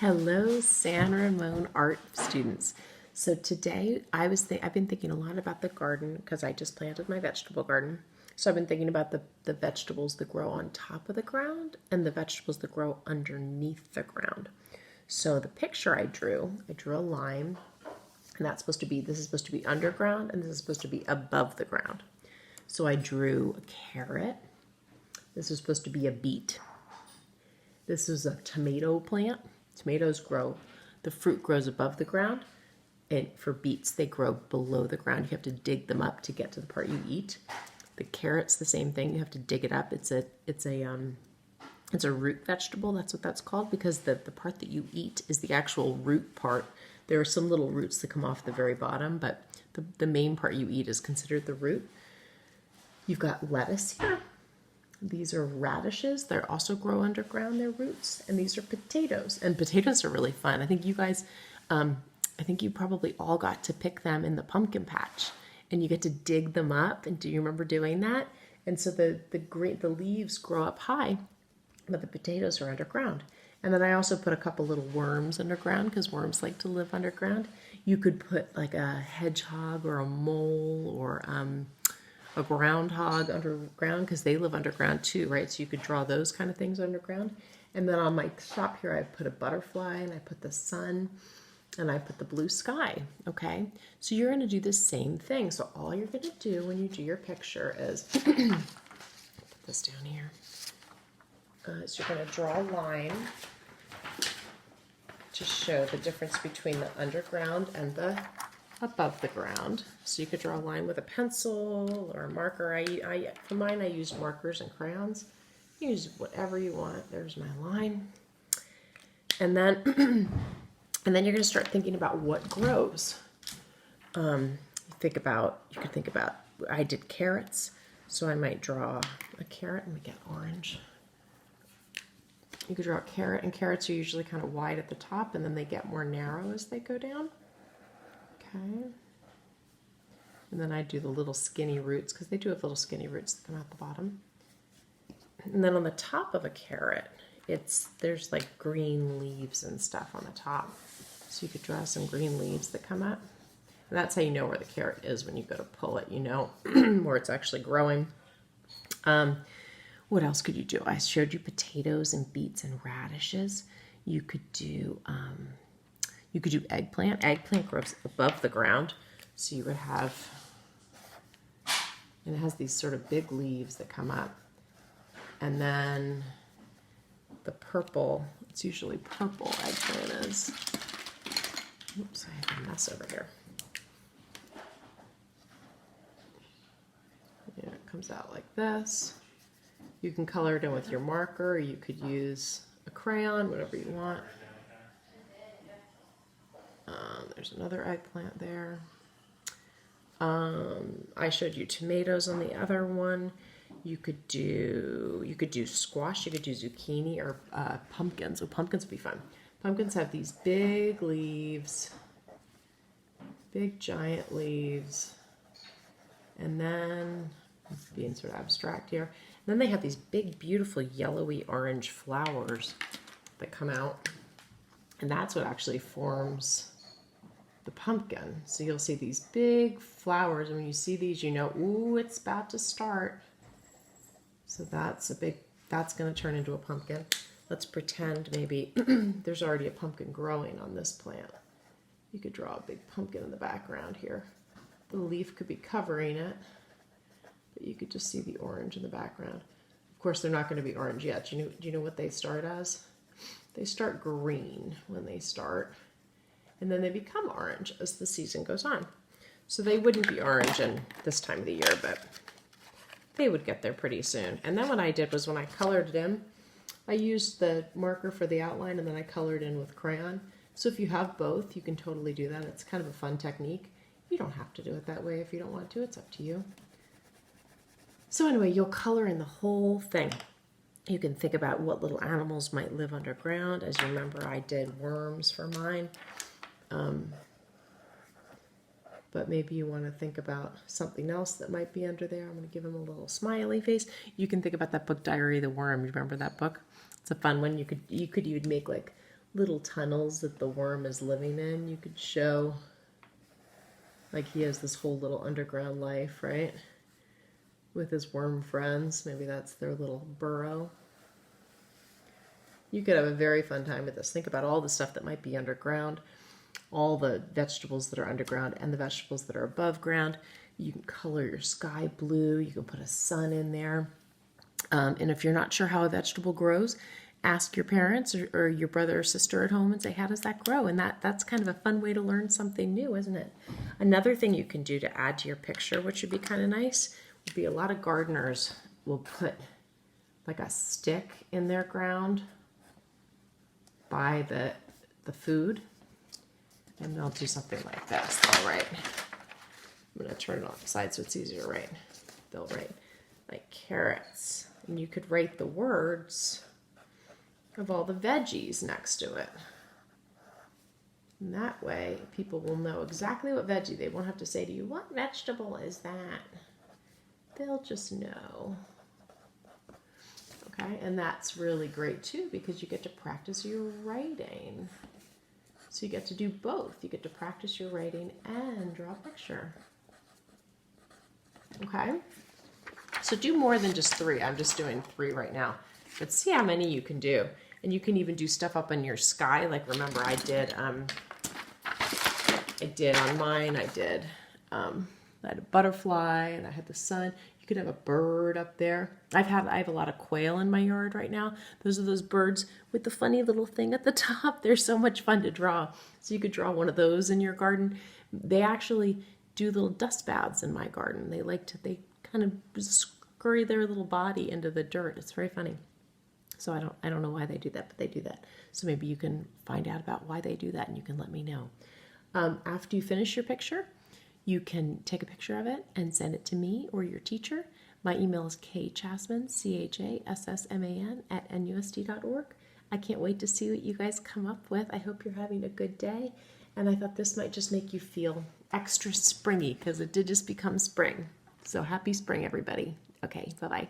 Hello, San Ramon art students. So today I've been thinking a lot about the garden because I just planted my vegetable garden. So I've been thinking about the vegetables that grow on top of the ground and the vegetables that grow underneath the ground. So the picture I drew a line, and this is supposed to be underground and this is supposed to be above the ground. So I drew a carrot. This is supposed to be a beet. This is a tomato plant. Tomatoes grow, the fruit grows above the ground, and for beets, they grow below the ground. You have to dig them up to get to the part you eat. The carrot's the same thing. You have to dig it up. It's a root vegetable. That's what that's called because the part that you eat is the actual root part. There are some little roots that come off the very bottom, but the main part you eat is considered the root. You've got lettuce here. These are radishes. They also grow underground, their roots. And these are potatoes. And potatoes are really fun. I think you guys, I think you probably all got to pick them in the pumpkin patch. And you get to dig them up. And do you remember doing that? And so the leaves grow up high, but the potatoes are underground. And then I also put a couple little worms underground because worms like to live underground. You could put like a hedgehog or a mole or a groundhog underground because they live underground too, right? So you could draw those kind of things underground. And then on my top here, I put a butterfly and I put the sun and I put the blue sky, okay? So you're gonna do the same thing. So all you're gonna do when you do your picture is, put this down here, is you're gonna draw a line to show the difference between the underground and the above the ground. So you could draw a line with a pencil or a marker. For mine, I used markers and crayons. Use whatever you want. There's my line. And then, and then you're going to start thinking about what grows. You could think about, I did carrots. So I might draw a carrot. Let me get orange. You could draw a carrot, and carrots are usually kind of wide at the top, and then they get more narrow as they go down. Okay. And then I do the little skinny roots because they do have little skinny roots that come out the bottom. And then on the top of a carrot, there's like green leaves and stuff on the top. So you could draw some green leaves that come up. And that's how you know where the carrot is when you go to pull it. You know where it's actually growing. What else could you do? I showed you potatoes and beets and radishes. You could do eggplant. Eggplant grows above the ground. So you would have, and it has these sort of big leaves that come up. And then the purple, it's usually purple eggplant is. Oops, I have a mess over here. Yeah, it comes out like this. You can color it in with your marker. You could use a crayon, whatever you want. There's another eggplant there. I showed you tomatoes on the other one. You could do squash. You could do zucchini or pumpkins. So pumpkins would be fun. Pumpkins have these big leaves, big giant leaves, and then being sort of abstract here. And then they have these big, beautiful yellowy orange flowers that come out, and that's what actually forms the pumpkin. So you'll see these big flowers, and when you see these, you know, ooh, it's about to start. So that's going to turn into a pumpkin. Let's pretend maybe there's already a pumpkin growing on this plant. You could draw a big pumpkin in the background here. The leaf could be covering it, but you could just see the orange in the background. Of course, they're not going to be orange yet. Do you know what they start as? They start green when they start. And then they become orange as the season goes on. So they wouldn't be orange in this time of the year, but they would get there pretty soon. And then what I did was when I colored it in, I used the marker for the outline and then I colored in with crayon. So if you have both, you can totally do that. It's kind of a fun technique. You don't have to do it that way if you don't want to. It's up to you. So anyway, you'll color in the whole thing. You can think about what little animals might live underground. As you remember, I did worms for mine. But maybe you want to think about something else that might be under there. I'm going to give him a little smiley face. You can think about that book, Diary of the Worm. You remember that book? It's a fun one. You would make like little tunnels that the worm is living in. You could show, like, he has this whole little underground life, right? With his worm friends. Maybe that's their little burrow. You could have a very fun time with this. Think about all the stuff that might be underground, all the vegetables that are underground and the vegetables that are above ground. You can color your sky blue. You can put a sun in there. And if you're not sure how a vegetable grows, ask your parents or your brother or sister at home and say, how does that grow? And that's kind of a fun way to learn something new, isn't it? Another thing you can do to add to your picture, which would be kind of nice, would be a lot of gardeners will put like a stick in their ground by the food. And they'll do something like this. They'll write, I'm going to turn it on the side so it's easier to write. They'll write like carrots. And you could write the words of all the veggies next to it. And that way people will know exactly what veggie. They won't have to say to you, what vegetable is that? They'll just know. Okay, and that's really great too because you get to practice your writing. So you get to do both. You get to practice your writing and draw a picture. Okay? So do more than just 3. I'm just doing 3 right now. But see how many you can do. And you can even do stuff up in your sky. Like remember I did on mine, I had a butterfly and I had the sun. You could have a bird up there. I have a lot of quail in my yard right now. Those are those birds with the funny little thing at the top. They're so much fun to draw. So you could draw one of those in your garden. They actually do little dust baths in my garden. They kind of scurry their little body into the dirt. It's very funny. So I don't know why they do that, but they do that. So maybe you can find out about why they do that and you can let me know. After you finish your picture, you can take a picture of it and send it to me or your teacher. My email is kchassman, CHASSMAN @NUSD.org. I can't wait to see what you guys come up with. I hope you're having a good day. And I thought this might just make you feel extra springy because it did just become spring. So happy spring, everybody. Okay, bye-bye.